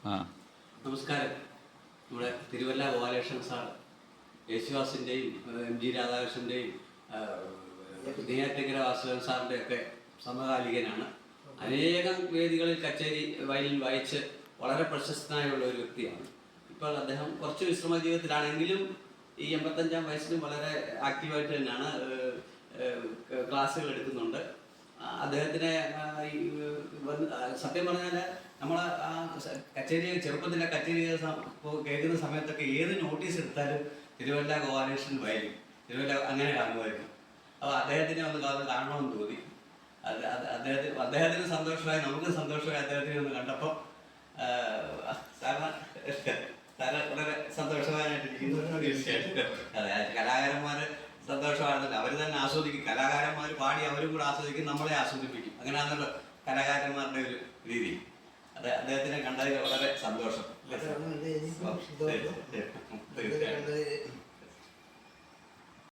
നമസ്കാരം. നമ്മുടെ തിരുവല്ല ഗോപാലകൃഷ്ണൻ സാർ യേശുദാസിൻ്റെയും എം ജി രാധാകൃഷ്ണൻ്റെയും നെയ്യാറ്റിൻകര വാസുദേവൻ സാറിൻ്റെ ഒക്കെ സമകാലികനാണ്. അനേകം വേദികളിൽ കച്ചേരി വയലിൻ വായിച്ച് വളരെ പ്രശസ്തനായുള്ള ഒരു വ്യക്തിയാണ്. ഇപ്പോൾ അദ്ദേഹം കുറച്ച് വിശ്രമ ജീവിതത്തിലാണെങ്കിലും ഈ 85-ാം വയസ്സിലും വളരെ ആക്റ്റീവായിട്ട് തന്നെയാണ് ക്ലാസ്സുകൾ എടുക്കുന്നുണ്ട്. അദ്ദേഹത്തിനെ സത്യം പറഞ്ഞാൽ നമ്മൾ കച്ചേരി ചെറുപ്പത്തിൻ്റെ കച്ചേരി കേൾക്കുന്ന സമയത്തൊക്കെ ഏത് നോട്ടീസ് എടുത്താലും തിരുവല്ല ഗോപാലകൃഷ്ണൻ വയലിൻ തിരുവല്ല അങ്ങനെ കാണുമായിരുന്നു. അപ്പോൾ അദ്ദേഹത്തിനെ ഒന്ന് കാണണമെന്ന് തോന്നി. അദ്ദേഹത്തിന് സന്തോഷമായി, നമുക്ക് സന്തോഷമായി. അദ്ദേഹത്തിനെ ഒന്ന് കണ്ടപ്പോൾ സാറ് വളരെ സന്തോഷവാനായിട്ടിരിക്കുന്നു. തീർച്ചയായിട്ടും അതെ, കലാകാരന്മാർ സന്തോഷമായിരുന്നല്ലോ, അവർ തന്നെ ആസ്വദിക്കും. കലാകാരന്മാർ പാടി അവരും കൂടെ ആസ്വദിക്കും, നമ്മളെ ആസ്വദിപ്പിക്കും. അങ്ങനെയാണല്ലോ കലാകാരന്മാരുടെ ഒരു രീതി. അത് അദ്ദേഹത്തിനെ കണ്ടതിൽ വളരെ സന്തോഷം.